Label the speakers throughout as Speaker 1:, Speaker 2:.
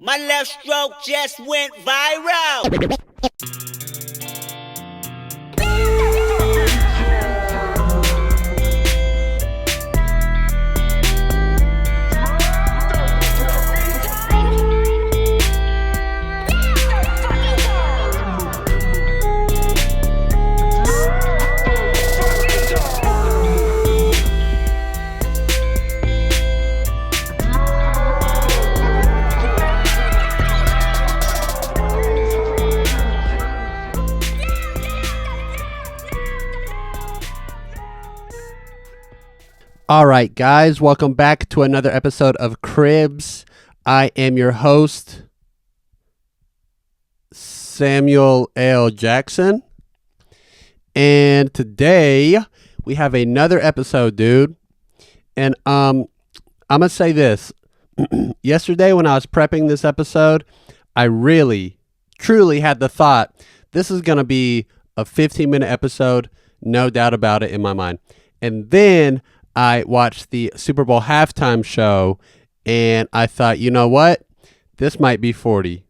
Speaker 1: My left stroke just went viral.
Speaker 2: All right, guys, welcome back to another episode of Cribs. I am your host, Samuel L. Jackson. And today we have another episode, dude. And I'm going to say this. Yesterday when I was prepping this episode, I really, truly had the thought, this is going to be a 15-minute episode, no doubt about it in my mind. And then I watched the Super Bowl halftime show, and I thought, you know what? This might be 40.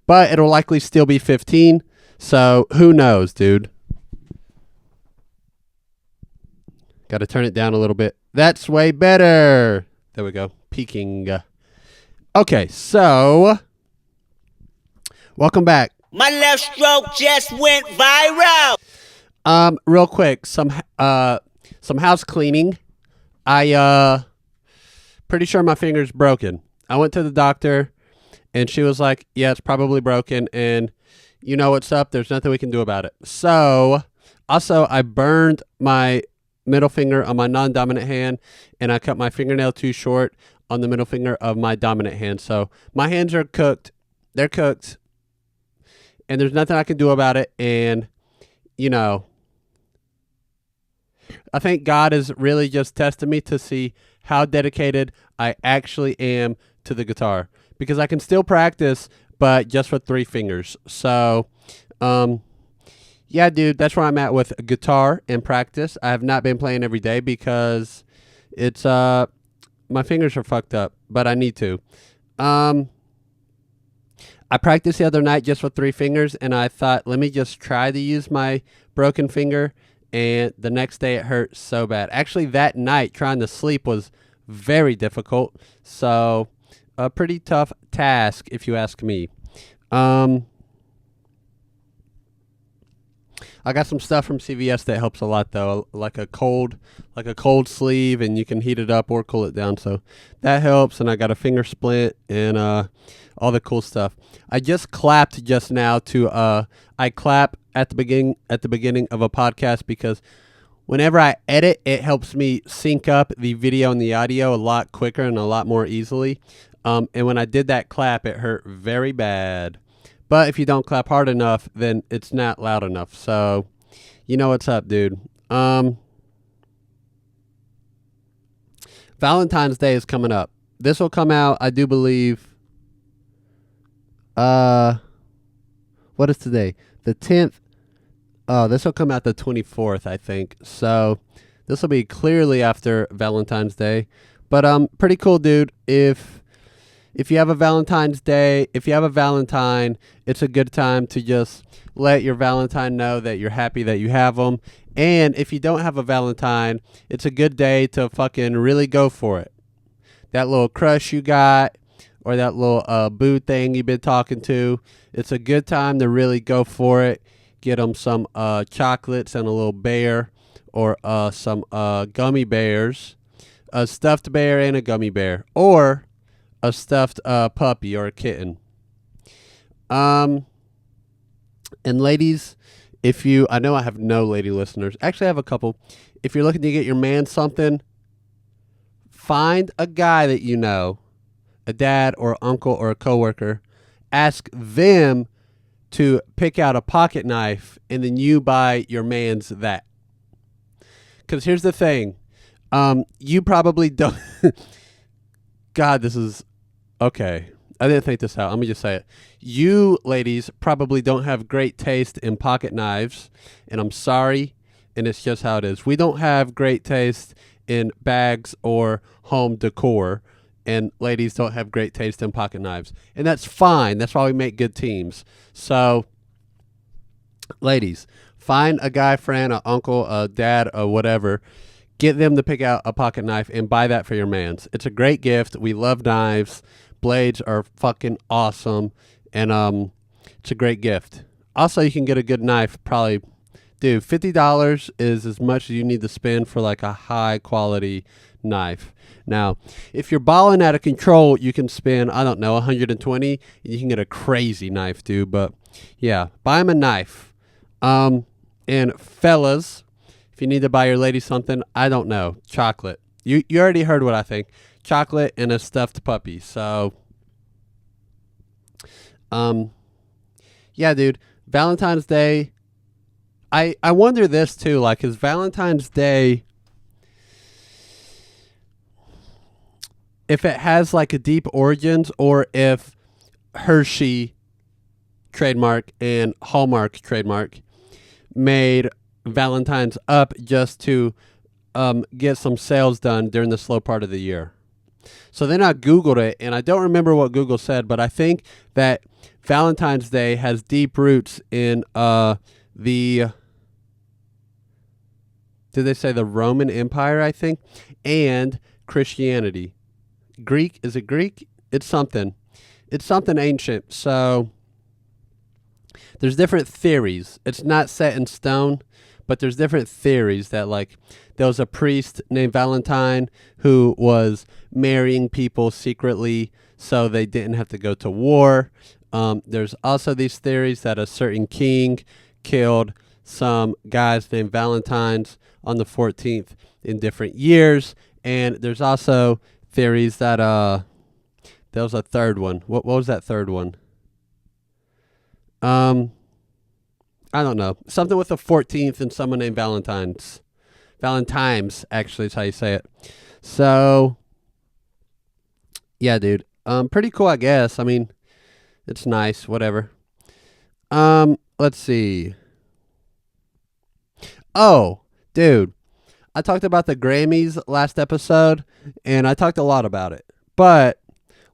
Speaker 2: But it'll likely still be 15, so who knows, dude? Got to turn it down a little bit. That's way better. There we go. Peaking. Okay, so welcome back.
Speaker 1: My left stroke just went viral.
Speaker 2: Real quick, some house cleaning. I pretty sure my finger's broken. I went to the doctor and she was like, yeah, it's probably broken and you know what's up, there's nothing we can do about it. So also I burned my middle finger on my non-dominant hand and I cut my fingernail too short on the middle finger of my dominant hand. So my hands are cooked. They're cooked and there's nothing I can do about it. And you know, I think God is really just testing me to see how dedicated I actually am to the guitar, because I can still practice, but just with 3 fingers. So, yeah, dude, that's where I'm at with guitar and practice. I have not been playing every day because it's, my fingers are fucked up, but I need to. I practiced the other night just with 3 fingers and I thought, let me just try to use my broken finger. And the next day it hurt so bad. Actually, that night trying to sleep was very difficult. So a pretty tough task, if you ask me. I got some stuff from CVS that helps a lot, though, like a cold sleeve, and you can heat it up or cool it down. So that helps. And I got a finger splint and all the cool stuff. I just clapped just now to I clap at the beginning of a podcast because whenever I edit, it helps me sync up the video and the audio a lot quicker and a lot more easily. And when I did that clap, it hurt very bad. But if you don't clap hard enough, then it's not loud enough. So you know what's up, dude. Valentine's Day is coming up. This will come out, I do believe. What is today? The 10th. Oh, this will come out the 24th, I think. So this will be clearly after Valentine's Day. But pretty cool, dude. If you have a Valentine's Day, if you have a Valentine, it's a good time to just let your Valentine know that you're happy that you have them. And if you don't have a Valentine, it's a good day to fucking really go for it. That little crush you got, or that little boo thing you've been talking to, it's a good time to really go for it. Get them some chocolates and a little bear, or some gummy bears, a stuffed bear and a gummy bear, or a stuffed puppy or a kitten. And ladies, I know I have no lady listeners. Actually, I have a couple. If you're looking to get your man something, find a guy that you know, a dad or uncle or a coworker, ask them to pick out a pocket knife, and then you buy your man's that. Because here's the thing. You probably don't... God, this is... Okay. I didn't think this out. Let me just say it. You ladies probably don't have great taste in pocket knives, and I'm sorry, and it's just how it is. We don't have great taste in bags or home decor. and ladies don't have great taste in pocket knives. And that's fine. That's why we make good teams. So, ladies, find a guy friend, an uncle, a dad, or whatever. Get them to pick out a pocket knife and buy that for your mans. It's a great gift. We love knives. Blades are fucking awesome. And it's a great gift. Also, you can get a good knife probably. Dude, $50 is as much as you need to spend for like a high quality knife. Now, if you're balling out of control, you can spend, I don't know, 120 and you can get a crazy knife, dude. But yeah, buy him a knife. And fellas, if you need to buy your lady something, I don't know, chocolate. You already heard what I think. Chocolate and a stuffed puppy. So, yeah, dude, Valentine's Day. I wonder this too, like, is Valentine's Day, if it has like a deep origins, or if Hershey trademark and Hallmark trademark made Valentine's up just to get some sales done during the slow part of the year. So then I Googled it, and I don't remember what Google said, but I think that Valentine's Day has deep roots in did they say the Roman Empire, I think, and Christianity. Greek, is it Greek? It's something. It's something ancient. So there's different theories. It's not set in stone, but there's different theories that, like, there was a priest named Valentine who was marrying people secretly so they didn't have to go to war. There's also these theories that a certain king killed some guys named Valentines on the 14th in different years. And there's also theories that there was a third one. What was that third one? I don't know. Something with the 14th and someone named Valentine's. Valentine's, actually, is how you say it. So, yeah, dude. Pretty cool, I guess. I mean, it's nice, whatever. Let's see. Oh, dude. I talked about the Grammys last episode, and I talked a lot about it. But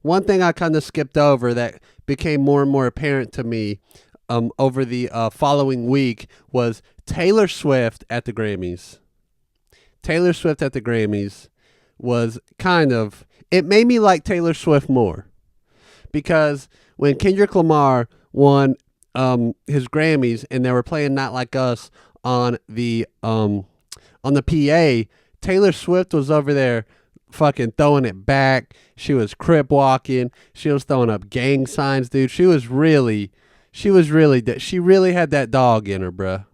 Speaker 2: one thing I kind of skipped over that became more and more apparent to me over the following week was Taylor Swift at the Grammys. Taylor Swift at the Grammys was it made me like Taylor Swift more. Because when Kendrick Lamar won his Grammys and they were playing Not Like Us on the PA, Taylor Swift was over there fucking throwing it back. She was crip walking. She was throwing up gang signs, dude. She really had that dog in her, bruh.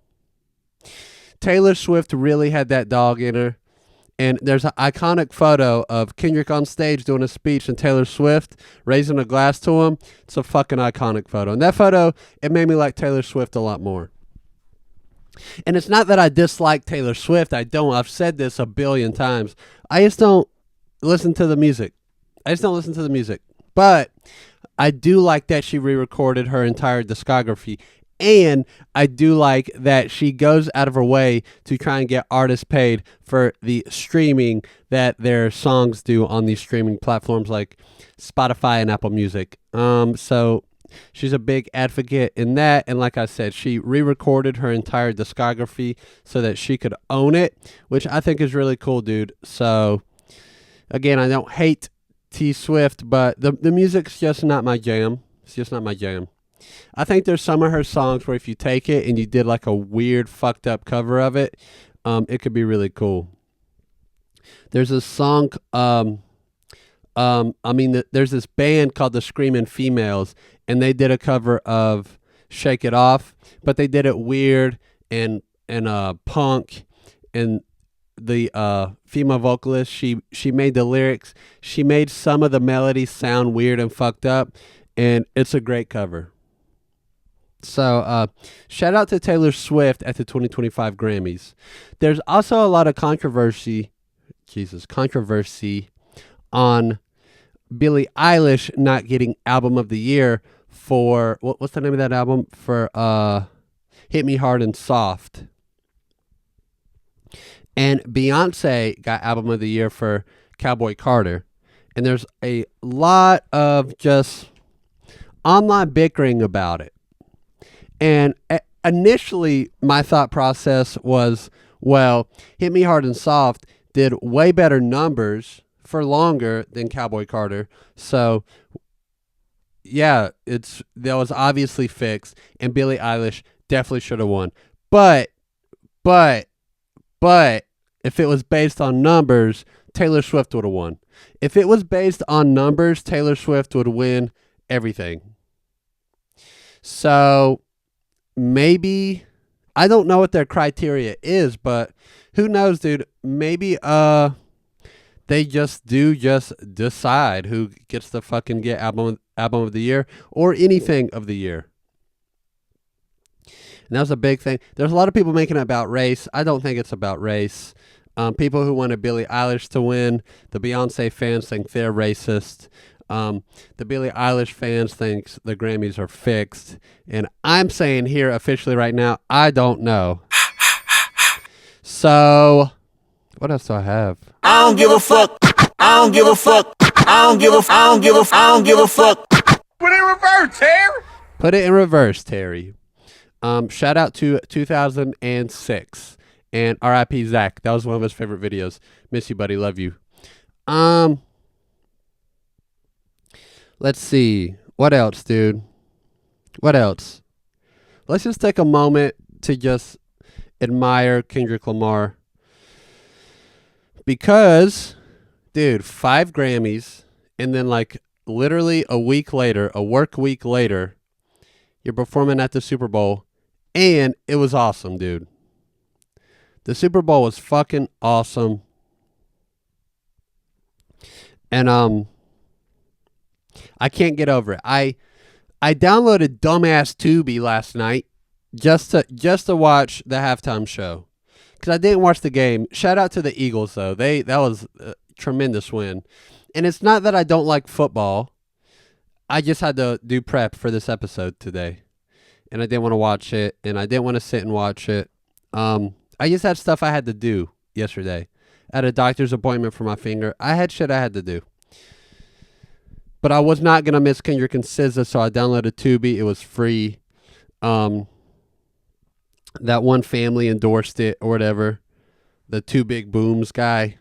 Speaker 2: Taylor Swift really had that dog in her. And there's an iconic photo of Kendrick on stage doing a speech and Taylor Swift raising a glass to him. It's a fucking iconic photo. And that photo, it made me like Taylor Swift a lot more. And it's not that I dislike Taylor Swift. I don't. I've said this a billion times. I just don't listen to the music. But I do like that she re-recorded her entire discography. And I do like that she goes out of her way to try and get artists paid for the streaming that their songs do on these streaming platforms like Spotify and Apple Music. So she's a big advocate in that. And like I said, she re-recorded her entire discography so that she could own it, which I think is really cool, dude. So again, I don't hate T Swift, but the music's just not my jam. It's just not my jam. I think there's some of her songs where if you take it and you did like a weird fucked up cover of it, it could be really cool. There's a song, there's this band called the Screaming Females, and they did a cover of Shake It Off, but they did it weird and punk, and the female vocalist, she made the lyrics, she made some of the melodies sound weird and fucked up, and it's a great cover. So, shout out to Taylor Swift at the 2025 Grammys. There's also a lot of controversy on Billie Eilish not getting Album of the Year for, what's the name of that album? For Hit Me Hard and Soft. And Beyonce got Album of the Year for Cowboy Carter. and there's a lot of just online bickering about it. And initially, my thought process was, well, Hit Me Hard and Soft did way better numbers for longer than Cowboy Carter. So, yeah, that was obviously fixed, and Billie Eilish definitely should have won. But, but, if it was based on numbers, Taylor Swift would have won. If it was based on numbers, Taylor Swift would win everything. So maybe, I don't know what their criteria is, but who knows, dude? Maybe they just decide who gets to fucking get album of the year or anything of the year. And that was a big thing. There's a lot of people making it about race. I don't think it's about race. People who wanted Billie Eilish to win, the Beyonce fans think they're racist. The Billie Eilish fans think the Grammys are fixed. And I'm saying here officially right now, I don't know. So, what else do I have?
Speaker 1: I don't give a fuck. I don't give a fuck. I don't give a fuck. Put it in reverse, Terry.
Speaker 2: Put it in reverse, Terry. Shout out to 2006 and R.I.P. Zach. That was one of his favorite videos. Miss you, buddy. Love you. Let's see. What else, dude? What else? Let's just take a moment to just admire Kendrick Lamar. Because, dude, 5 Grammys, and then like literally a work week later, you're performing at the Super Bowl, and it was awesome, dude. The Super Bowl was fucking awesome. And I can't get over it. I downloaded dumbass Tubi last night just to watch the halftime show, because I didn't watch the game. Shout out to the Eagles though. That was a tremendous win. And it's not that I don't like football. I just had to do prep for this episode today, and I didn't want to watch it, and I didn't want to sit and watch it. I just had stuff I had to do yesterday. I had a doctor's appointment for my finger. I had shit I had to do. But I was not going to miss Kendrick and SZA, so I downloaded Tubi. It was free. That one family endorsed it or whatever. The Two Big Booms guy.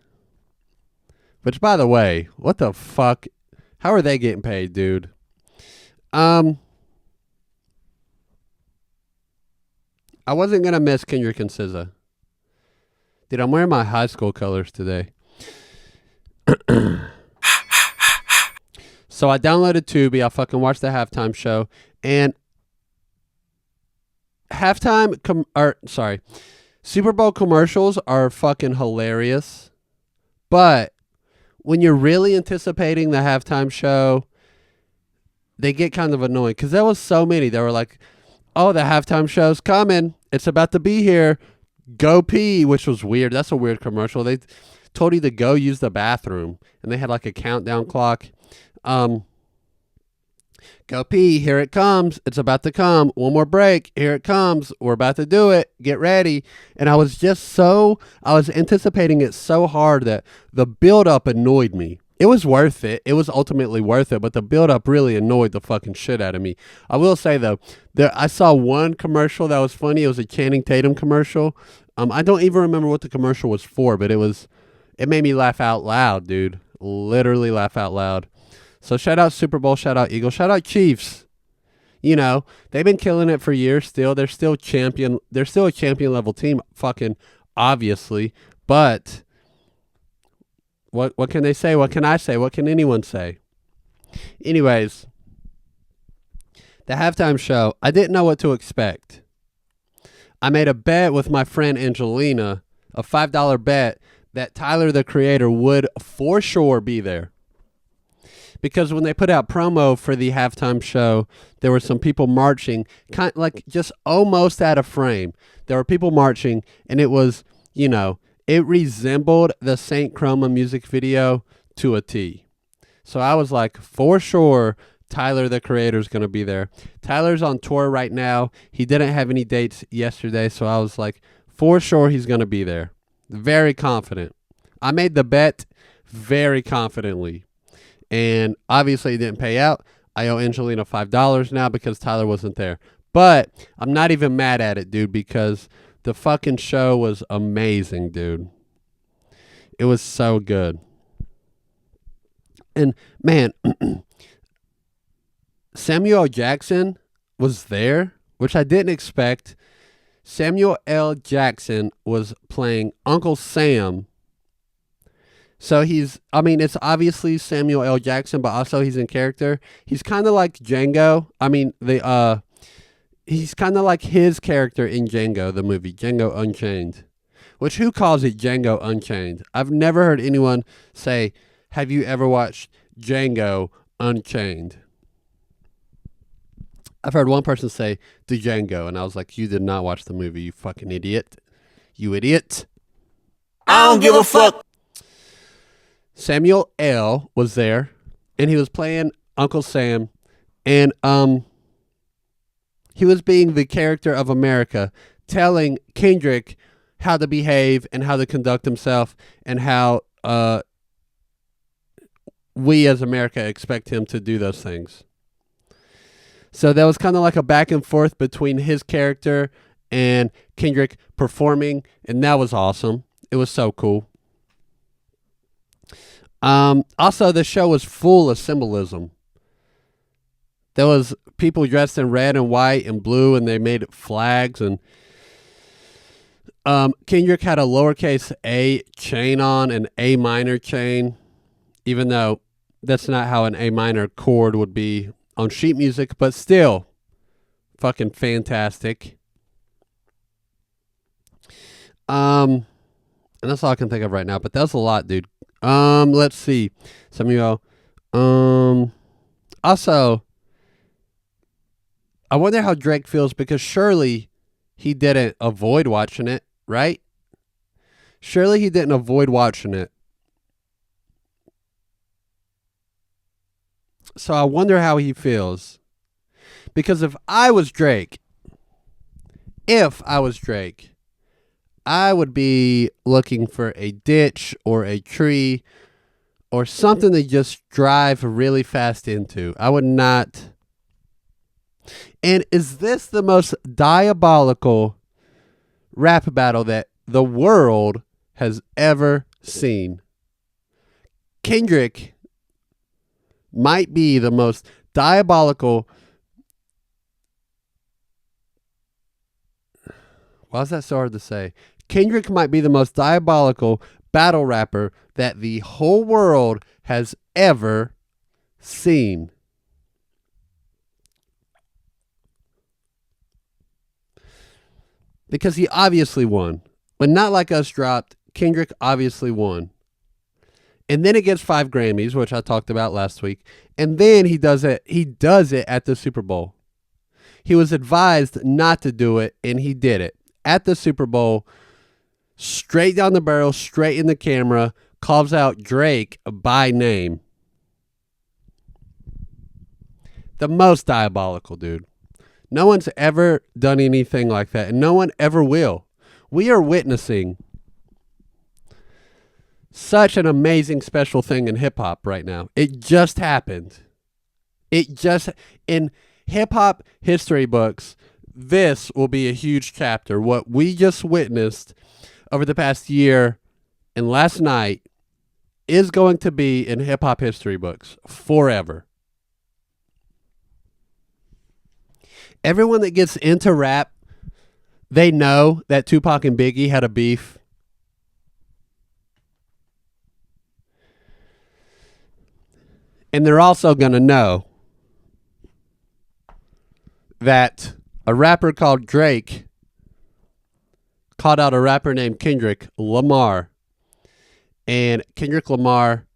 Speaker 2: Which, by the way, what the fuck? How are they getting paid, dude? I wasn't going to miss Kendrick and SZA. Dude, I'm wearing my high school colors today. So I downloaded Tubi. I fucking watched the halftime show. And Super Bowl commercials are fucking hilarious. But when you're really anticipating the halftime show, they get kind of annoying. Because there was so many. They were like, oh, the halftime show's coming. It's about to be here. Go pee, which was weird. That's a weird commercial. They told you to go use the bathroom, and they had like a countdown clock. Go pee, here it comes. It's about to come. One more break. Here it comes. We're about to do it. Get ready. And I was anticipating it so hard that the build-up annoyed me. It was worth it. It was ultimately worth it, but the build-up really annoyed the fucking shit out of me. I will say, though, I saw one commercial that was funny. It was a Channing Tatum commercial. I don't even remember what the commercial was for, but it made me laugh out loud, dude. Literally laugh out loud. So shout out Super Bowl, shout out Eagles, shout out Chiefs. You know, they've been killing it for years still. They're still a champion level team, fucking obviously. But what can they say? What can I say? What can anyone say? Anyways, the halftime show, I didn't know what to expect. I made a bet with my friend Angelina, a $5 bet, that Tyler, the Creator, would for sure be there. Because when they put out promo for the halftime show, there were some people marching, kind of like just almost out of frame. There were people marching, and it was, you know, it resembled the Saint Chroma music video to a T. So I was like, for sure, Tyler, the Creator, is going to be there. Tyler's on tour right now. He didn't have any dates yesterday, so I was like, for sure he's going to be there. Very confident. I made the bet very confidently. And obviously it didn't pay out. I owe Angelina $5 now because Tyler wasn't there. But I'm not even mad at it, dude, because the fucking show was amazing, dude. It was so good. And man, Samuel L. Jackson was there, which I didn't expect. Samuel L. Jackson was playing Uncle Sam. So it's obviously Samuel L. Jackson, but also he's in character. He's kind of like Django. He's kind of like his character in Django, the movie, Django Unchained. Which, who calls it Django Unchained? I've never heard anyone say, have you ever watched Django Unchained? I've heard one person say Django, and I was like, you did not watch the movie, you fucking idiot. You idiot.
Speaker 1: I don't give a fuck.
Speaker 2: Samuel L. was there, and he was playing Uncle Sam, and he was being the character of America, telling Kendrick how to behave and how to conduct himself and how we as America expect him to do those things. So that was kind of like a back and forth between his character and Kendrick performing, and that was awesome. It was so cool. Also, the show was full of symbolism. There was people dressed in red and white and blue, and they made flags. And Kendrick had a lowercase a chain on, an A minor chain, even though that's not how an A minor chord would be on sheet music, but still fucking fantastic. And that's all I can think of right now, but that's a lot, dude. Let's see. Some of y'all. Also, I wonder how Drake feels, because surely he didn't avoid watching it, right? Surely he didn't avoid watching it. So I wonder how he feels. Because if I was Drake, I would be looking for a ditch or a tree or something to just drive really fast into. I would not. And is this the most diabolical rap battle that the world has ever seen? Kendrick might be the most diabolical. Why is that so hard to say? Kendrick might be the most diabolical battle rapper that the whole world has ever seen. Because he obviously won. When Not Like Us dropped, Kendrick obviously won. And then it gets 5 Grammys, which I talked about last week. And then he does it at the Super Bowl. He was advised not to do it, and he did it. At the Super Bowl, straight down the barrel, straight in the camera, calls out Drake by name. The most diabolical, dude. No one's ever done anything like that, and no one ever will. We are witnessing such an amazing special thing in hip-hop right now. It just happened. In hip-hop history books, this will be a huge chapter. What we just witnessed over the past year and last night is going to be in hip-hop history books forever. Everyone that gets into rap, they know that Tupac and Biggie had a beef. And they're also going to know that a rapper called Drake called out a rapper named Kendrick Lamar. And Kendrick Lamar,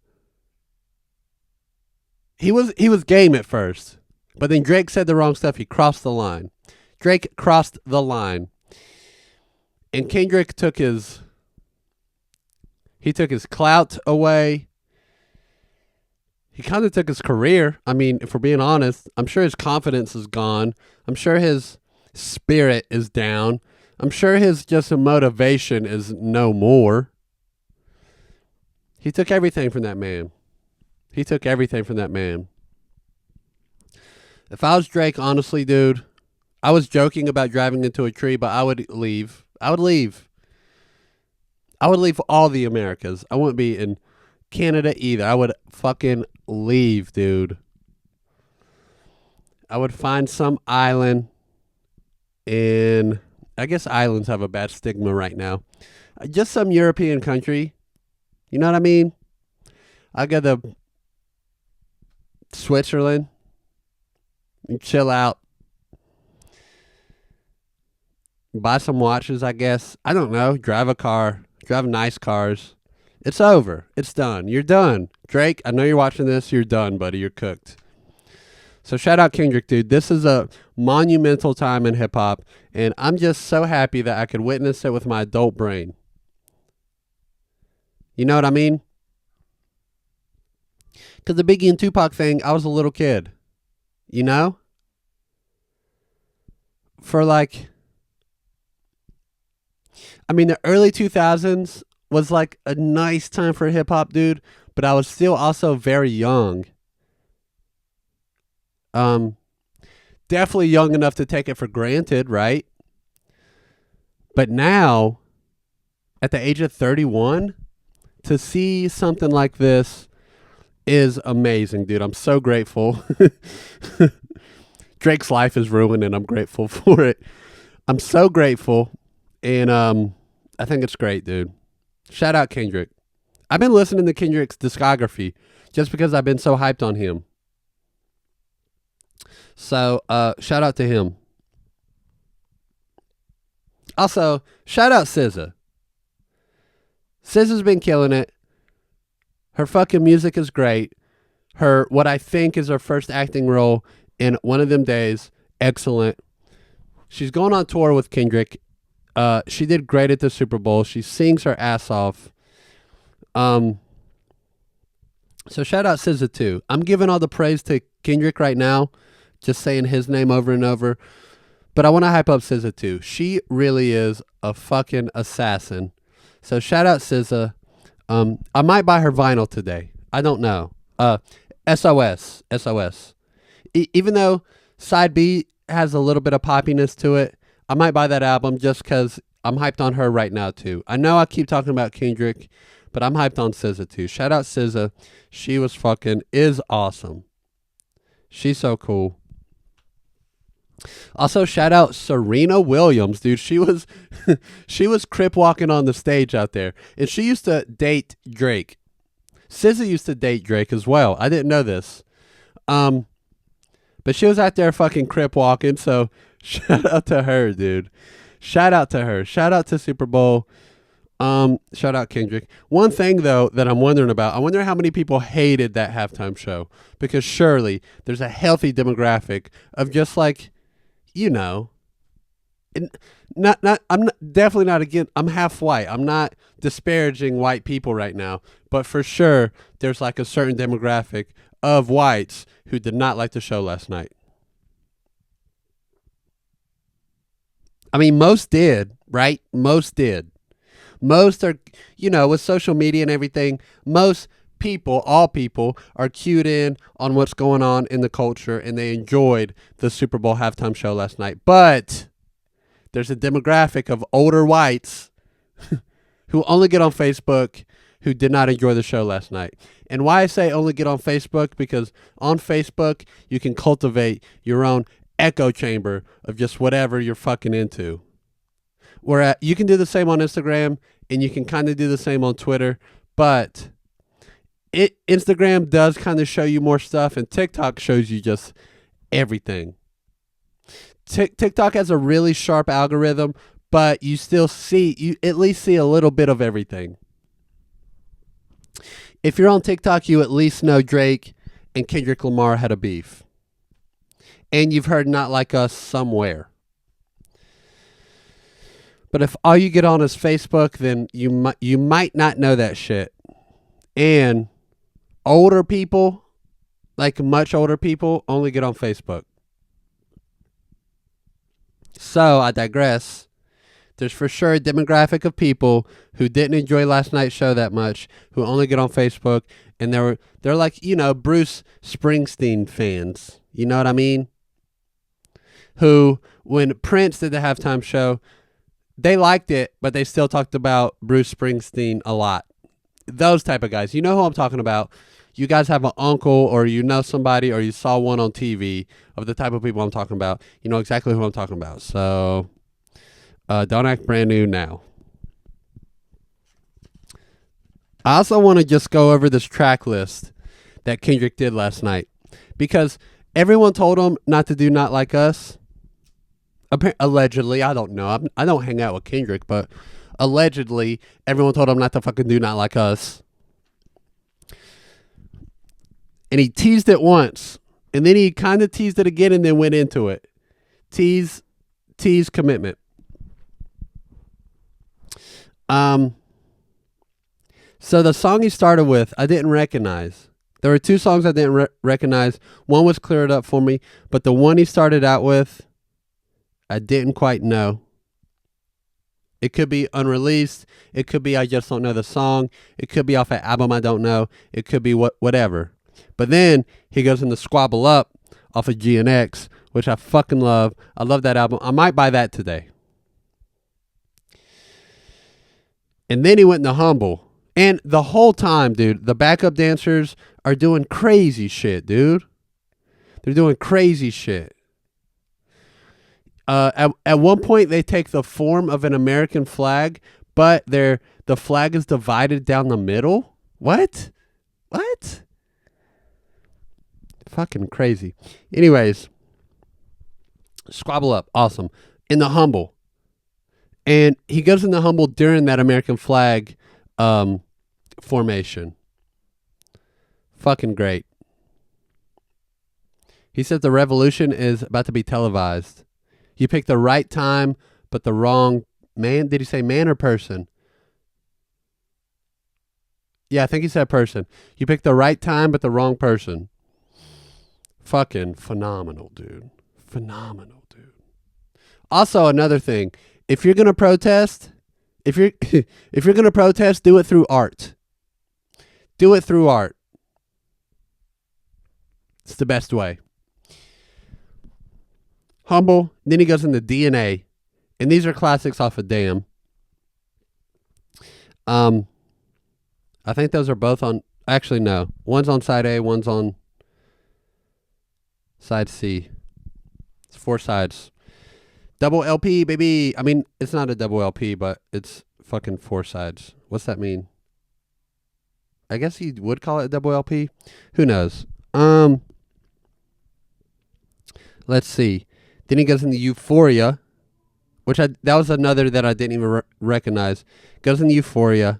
Speaker 2: he was game at first. But then Drake said the wrong stuff. He crossed the line. Drake crossed the line. And Kendrick took his clout away. He kind of took his career. I mean, if we're being honest, I'm sure his confidence is gone. I'm sure his spirit is down. I'm sure his just motivation is no more. He took everything from that man. He took everything from that man. If I was Drake, honestly, dude, I was joking about driving into a tree, but I would leave. I would leave. I would leave all the Americas. I wouldn't be in Canada either. I would fucking leave, dude. I would find some island in, I guess islands have a bad stigma right now. Just some European country. You know what I mean? I go to Switzerland and chill out. Buy some watches, I guess. I don't know. Drive a car. Drive nice cars. It's over. It's done. You're done. Drake, I know you're watching this. You're done, buddy. You're cooked. So shout out Kendrick, dude. This is a monumental time in hip hop, and I'm just so happy that I could witness it with my adult brain. You know what I mean? Because the Biggie and Tupac thing, I was a little kid. You know? For like, I mean, the early 2000s was like a nice time for hip hop, dude, but I was still also very young. Definitely young enough to take it for granted, right? But now, at the age of 31, to see something like this is amazing, dude. I'm so grateful. Drake's life is ruined, and I'm grateful for it. I'm so grateful, and I think it's great, dude. Shout out Kendrick. I've been listening to Kendrick's discography just because I've been so hyped on him. So, shout out to him. Also, shout out SZA. SZA's been killing it. Her fucking music is great. Her, what I think is her first acting role in One of Them Days, excellent. She's going on tour with Kendrick. She did great at the Super Bowl. She sings her ass off. So shout out SZA too. I'm giving all the praise to Kendrick right now, just saying his name over and over. But I want to hype up SZA too. She really is a fucking assassin. So shout out SZA. I might buy her vinyl today. I don't know. SOS. Even though Side B has a little bit of poppiness to it, I might buy that album just because I'm hyped on her right now too. I know I keep talking about Kendrick, but I'm hyped on SZA too. Shout out SZA. She is awesome. She's so cool. Also, shout out Serena Williams, dude. She was crip walking on the stage out there, and she used to date Drake. SZA used to date Drake as well. I didn't know this, but she was out there fucking crip walking. So shout out to her, dude. Shout out to her. Shout out to Super Bowl. Shout out Kendrick. One thing though that I'm wondering about, I wonder how many people hated that halftime show, because surely there's a healthy demographic of just like, you know, I'm definitely not against, I'm half white. I'm not disparaging white people right now, but for sure there's like a certain demographic of whites who did not like the show last night. I mean, most did, right? Most did. Most are, you know, with social media and everything, most people, all people, are cued in on what's going on in the culture, and they enjoyed the Super Bowl halftime show last night. But there's a demographic of older whites who only get on Facebook who did not enjoy the show last night. And why I say only get on Facebook, because on Facebook, you can cultivate your own echo chamber of just whatever you're fucking into. Whereas you can do the same on Instagram, and you can kind of do the same on Twitter, but Instagram does kind of show you more stuff, and TikTok shows you just everything. TikTok has a really sharp algorithm, but you at least see a little bit of everything. If you're on TikTok, you at least know Drake and Kendrick Lamar had a beef. And you've heard Not Like Us somewhere. But if all you get on is Facebook, then you might not know that shit. And older people, like much older people, only get on Facebook. So I digress. There's for sure a demographic of people who didn't enjoy last night's show that much, who only get on Facebook And they're like, you know, Bruce Springsteen fans. You know what I mean? Who, when Prince did the halftime show, they liked it, but they still talked about Bruce Springsteen a lot. Those type of guys. You know who I'm talking about. You guys have an uncle or you know somebody or you saw one on TV of the type of people I'm talking about. You know exactly who I'm talking about. So don't act brand new now. I also want to just go over this track list that Kendrick did last night because everyone told him not to do Not Like Us. Allegedly, I don't know. I don't hang out with Kendrick, but allegedly, everyone told him not to fucking do Not Like Us. And he teased it once, and then he kind of teased it again and then went into it. Tease, commitment. So the song he started with, I didn't recognize. There were two songs I didn't recognize. One was cleared up for me, but the one he started out with, I didn't quite know. It could be unreleased. It could be I just don't know the song. It could be off an album I don't know. It could be whatever. But then he goes into Squabble Up off of GNX, which I fucking love. I love that album. I might buy that today. And then he went into Humble. And the whole time, dude, the backup dancers are doing crazy shit, dude. They're doing crazy shit. At one point, they take the form of an American flag, but the flag is divided down the middle. What? Fucking crazy. Anyways, Squabble Up, awesome. In the Humble. And he goes in the Humble during that American flag formation. Fucking great. He says the revolution is about to be televised. You picked the right time, but the wrong man. Did he say man or person? Yeah, I think he said person. You picked the right time, but the wrong person. Fucking phenomenal, dude. Phenomenal, dude. Also, another thing. If you're gonna protest, if you're gonna protest, do it through art. Do it through art. It's the best way. Humble. Then he goes into DNA. And these are classics off of Damn. I think those are both on... Actually, no. One's on side A, one's on side C. It's 4 sides. Double LP, baby. I mean, it's not a double LP, but it's fucking 4 sides. What's that mean? I guess he would call it a double LP. Who knows? Let's see. Then he goes into Euphoria, which that was another that I didn't even recognize. Goes into Euphoria.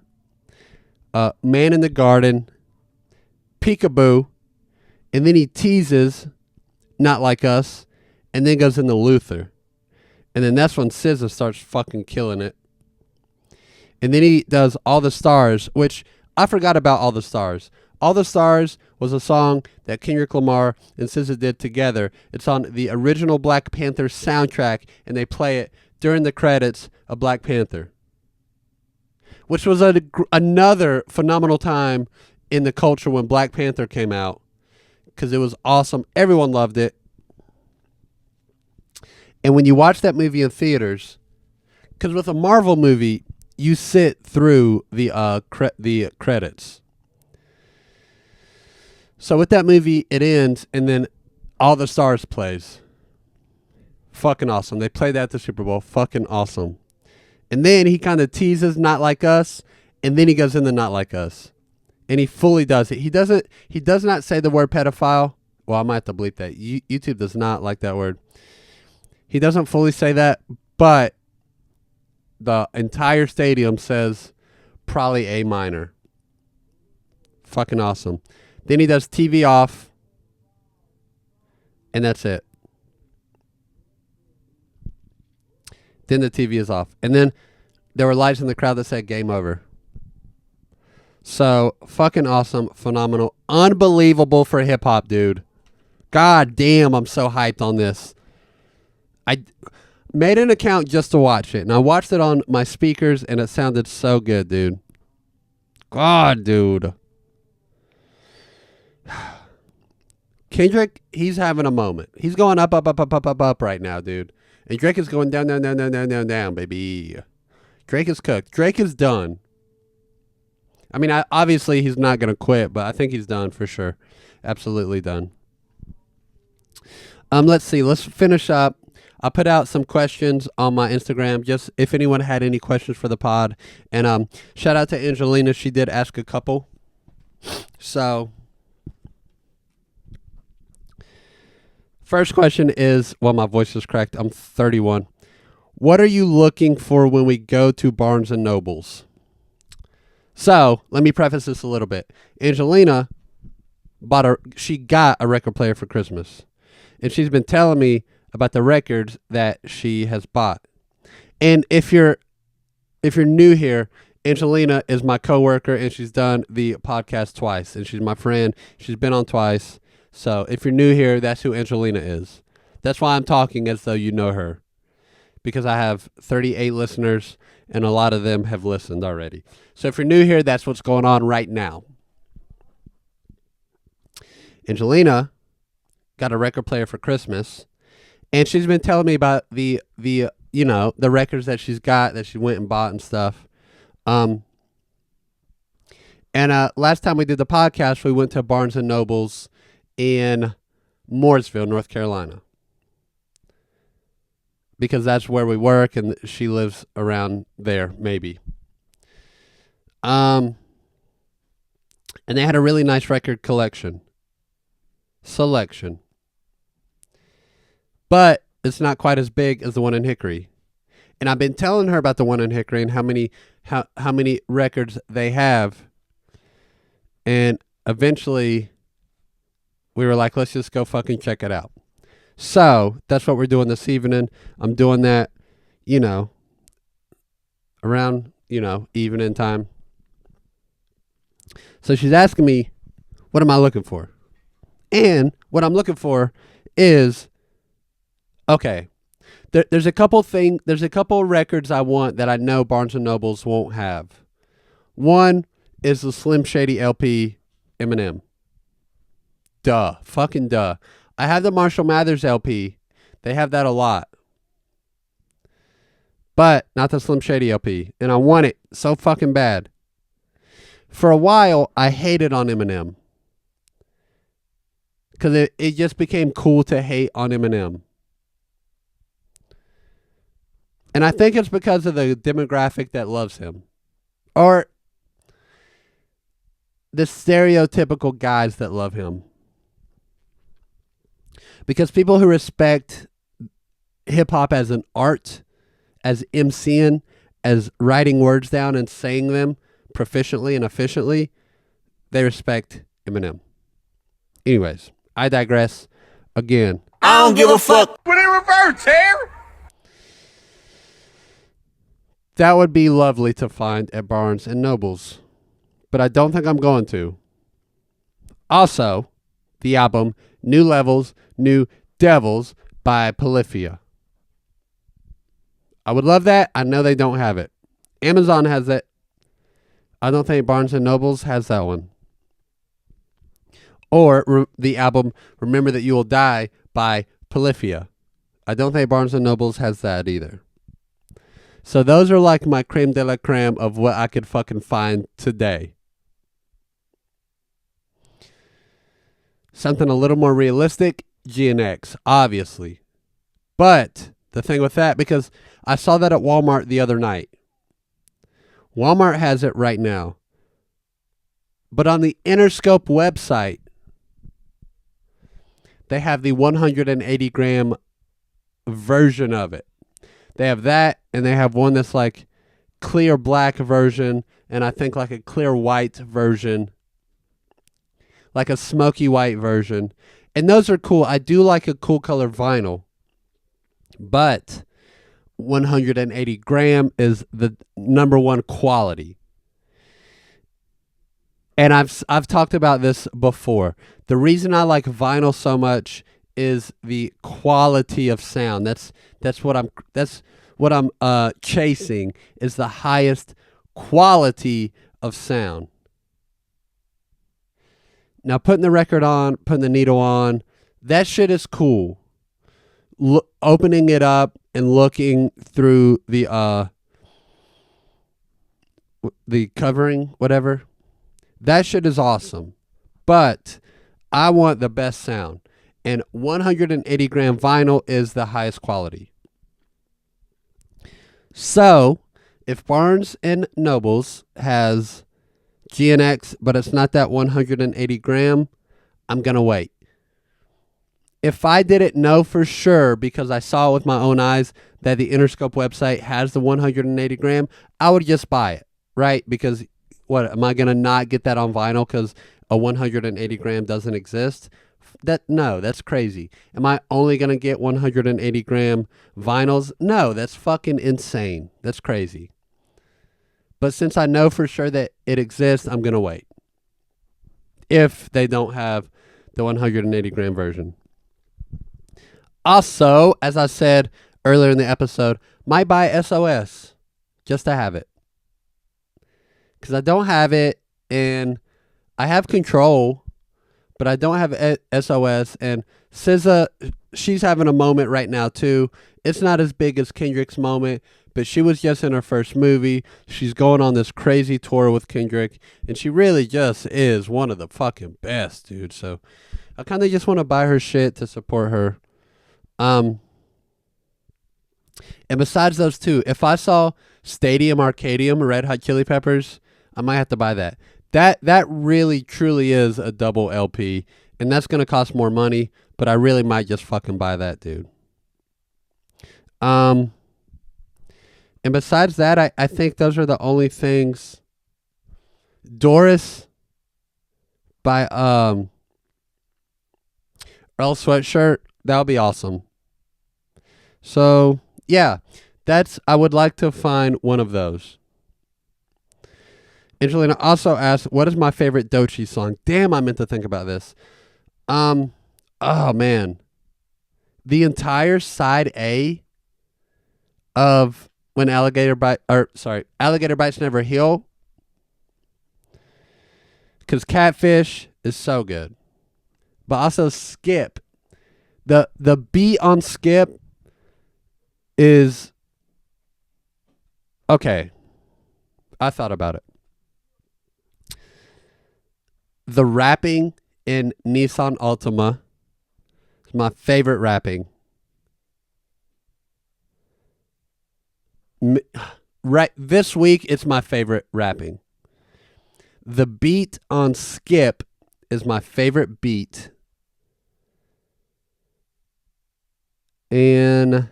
Speaker 2: Man in the Garden. Peekaboo. And then he teases Not Like Us. And then goes into Luther. And then that's when SZA starts fucking killing it. And then he does All the Stars, which I forgot about All the Stars. All the Stars was a song that Kendrick Lamar and SZA did together. It's on the original Black Panther soundtrack, and they play it during the credits of Black Panther, which was another phenomenal time in the culture when Black Panther came out because it was awesome. Everyone loved it. And when you watch that movie in theaters, because with a Marvel movie, you sit through the credits. So with that movie, it ends, and then All the Stars plays. Fucking awesome. They played that at the Super Bowl. Fucking awesome. And then he kind of teases Not Like Us, and then he goes into Not Like Us. And he fully does it. He does not say the word pedophile. Well, I might have to bleep that. YouTube does not like that word. He doesn't fully say that, but the entire stadium says probably A minor. Fucking awesome. Then he does TV off, and that's it. Then the TV is off. And then there were lights in the crowd that said game over. So, fucking awesome, phenomenal, unbelievable for hip-hop, dude. God damn, I'm so hyped on this. I made an account just to watch it, and I watched it on my speakers, and it sounded so good, dude. God, dude. Kendrick, he's having a moment. He's going up, up, up, up, up, up, up right now, dude. And Drake is going down, down, down, down, down, down, down, baby. Drake is cooked. Drake is done. I mean, obviously he's not going to quit, but I think he's done for sure. Absolutely done. Let's see. Let's finish up. I put out some questions on my Instagram, just if anyone had any questions for the pod. And shout out to Angelina. She did ask a couple. So, first question is, well, my voice is cracked. I'm 31. What are you looking for when we go to Barnes and Nobles? So, let me preface this a little bit. Angelina she got a record player for Christmas. And she's been telling me about the records that she has bought. And if you're new here, Angelina is my coworker, and she's done the podcast twice. And she's my friend. She's been on twice. So if you're new here, that's who Angelina is. That's why I'm talking as though you know her. Because I have 38 listeners, and a lot of them have listened already. So if you're new here, that's what's going on right now. Angelina got a record player for Christmas. And she's been telling me about the records that she's got, that she went and bought and stuff. And last time we did the podcast, we went to Barnes and Nobles in Mooresville, North Carolina. Because that's where we work, and she lives around there, maybe. And they had a really nice record selection. But it's not quite as big as the one in Hickory. And I've been telling her about the one in Hickory and how many records they have. And eventually we were like, let's just go fucking check it out. So that's what we're doing this evening. I'm doing that, around, evening time. So she's asking me, what am I looking for? And what I'm looking for is, okay, there's a couple records I want that I know Barnes and Nobles won't have. One is the Slim Shady LP Eminem. Fucking duh. I have the Marshall Mathers LP. They have that a lot. But not the Slim Shady LP. And I want it so fucking bad. For a while, I hated on Eminem. Because it just became cool to hate on Eminem. And I think it's because of the demographic that loves him. Or the stereotypical guys that love him. Because people who respect hip-hop as an art, as MCing, as writing words down and saying them proficiently and efficiently, they respect Eminem. Anyways, I digress. Again,
Speaker 1: I don't give a fuck. But in reverse, here.
Speaker 2: That would be lovely to find at Barnes and Nobles, but I don't think I'm going to. Also, the album New Levels, New Devils by Polyphia. I would love that. I know they don't have it. Amazon has it. I don't think Barnes and Nobles has that one. Or the album Remember That You Will Die by Polyphia. I don't think Barnes and Nobles has that either. So those are like my creme de la creme of what I could fucking find today. Something a little more realistic, G&X, obviously. But the thing with that, because I saw that at Walmart the other night. Walmart has it right now. But on the Interscope website, they have the 180 gram version of it. They have that, and they have one that's like clear black version, and I think like a clear white version, like a smoky white version. And those are cool. I do like a cool color vinyl, but 180 gram is the number one quality. And I've talked about this before. The reason I like vinyl so much is the quality of sound. That's what I'm chasing, is the highest quality of sound. Now, putting the record on, putting the needle on, that shit is cool. Opening it up and looking through the covering, whatever, that shit is awesome. But I want the best sound. And 180 gram vinyl is the highest quality. So, if Barnes and Nobles has GNX, but it's not that 180 gram, I'm going to wait. If I didn't know for sure, because I saw it with my own eyes, that the Interscope website has the 180 gram, I would just buy it, right? Because what, am I going to not get that on vinyl because a 180 gram doesn't exist? No, that's crazy. Am I only going to get 180 gram vinyls? No, that's fucking insane. That's crazy. But since I know for sure that it exists, I'm going to wait. If they don't have the 180 gram version. Also, as I said earlier in the episode, might buy SOS just to have it. Because I don't have it, and I have Control, but I don't have SOS. And SZA, she's having a moment right now too. It's not as big as Kendrick's moment, but she was just in her first movie. She's going on this crazy tour with Kendrick, and she really just is one of the fucking best, dude. So I kind of just want to buy her shit to support her. And besides those two, if I saw Stadium Arcadium Red Hot Chili Peppers, I might have to buy that. That really truly is a double LP, and that's going to cost more money, but I really might just fucking buy that, dude. And besides that, I think those are the only things. Doris by Earl Sweatshirt, that'll be awesome. So, yeah, I would like to find one of those. Angelina also asked, what is my favorite Doechii song? Damn, I meant to think about this. Oh, man. The entire side A of When Alligator Bites Never Heal. Because Catfish is so good. But also Skip. The beat on Skip is... Okay. I thought about it. The rapping in Nissan Altima is my favorite rapping. Right this week, it's my favorite rapping. The beat on Skip is my favorite beat. And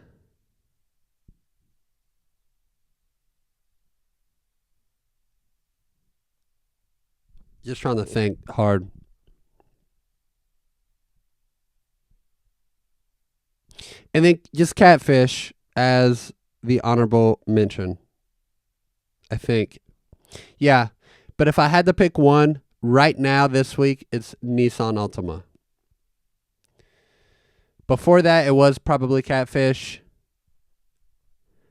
Speaker 2: just trying to think hard. And then just Catfish as the honorable mention, I think. Yeah. But if I had to pick one right now this week, it's Nissan Altima. Before that, it was probably Catfish.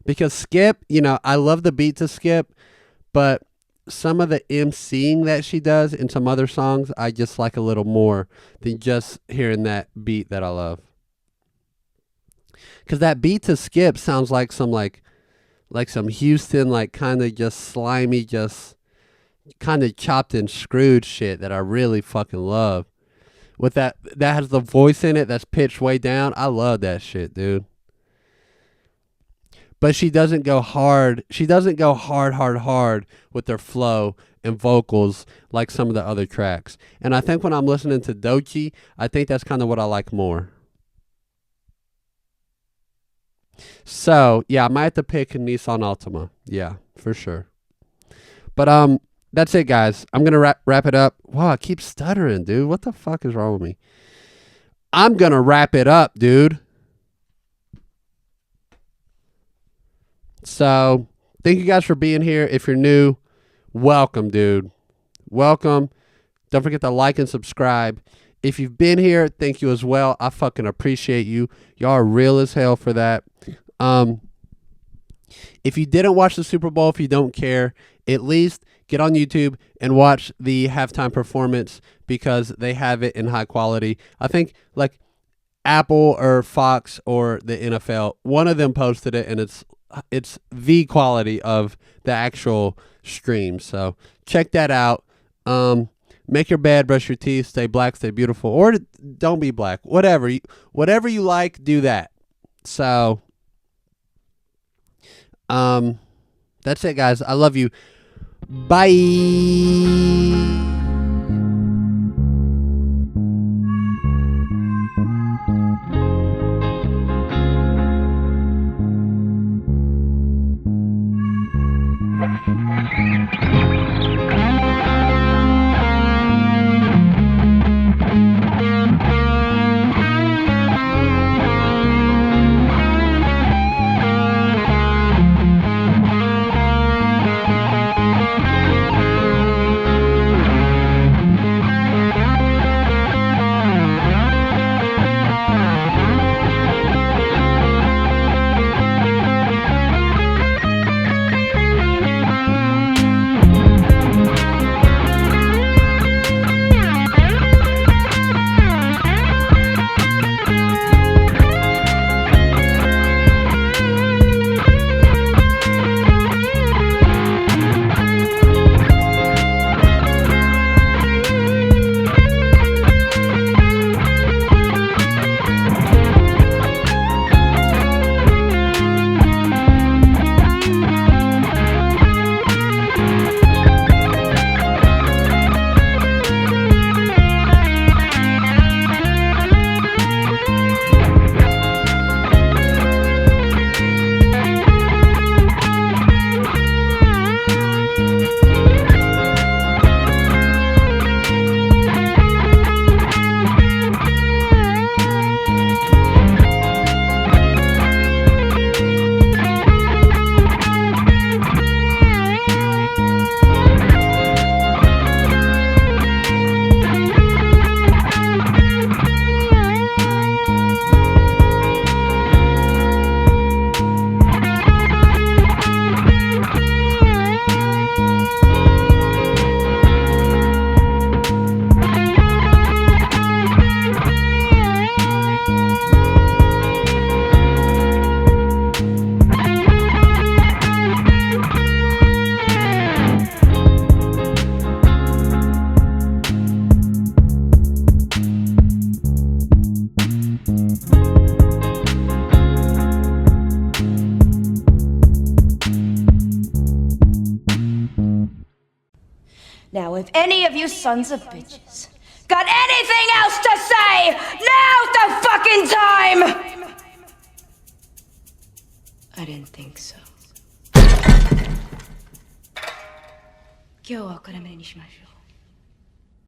Speaker 2: Because Skip, I love the beat to Skip, but some of the MCing that she does in some other songs, I just like a little more than just hearing that beat that I love. Because that beat to Skip sounds like some some Houston, kind of just slimy, just kind of chopped and screwed shit that I really fucking love. With that has the voice in it that's pitched way down. I love that shit, dude. But she doesn't go hard. She doesn't go hard with her flow and vocals like some of the other tracks. And I think when I'm listening to Doechii, I think that's kind of what I like more. So, yeah, I might have to pick a Nissan Altima. Yeah, for sure. But that's it, guys. I'm going to wrap it up. Wow, I keep stuttering, dude. What the fuck is wrong with me? I'm going to wrap it up, dude. So, thank you guys for being here. If you're new, welcome, dude. Welcome. Don't forget to like and subscribe. If you've been here, thank you as well. I fucking appreciate you. Y'all are real as hell for that. If you didn't watch the Super Bowl, if you don't care, at least get on YouTube and watch the halftime performance because they have it in high quality. I think like Apple or Fox or the NFL, one of them posted it, and it's the quality of the actual stream. So check that out. Make your bed, brush your teeth, stay black, stay beautiful, or don't be black. Whatever you like, do that. So, that's it, guys. I love you. Bye.
Speaker 3: Now, if any of you sons of bitches got anything else to say, now's the fucking time! I didn't think so. 今日はこれまでにしましょう。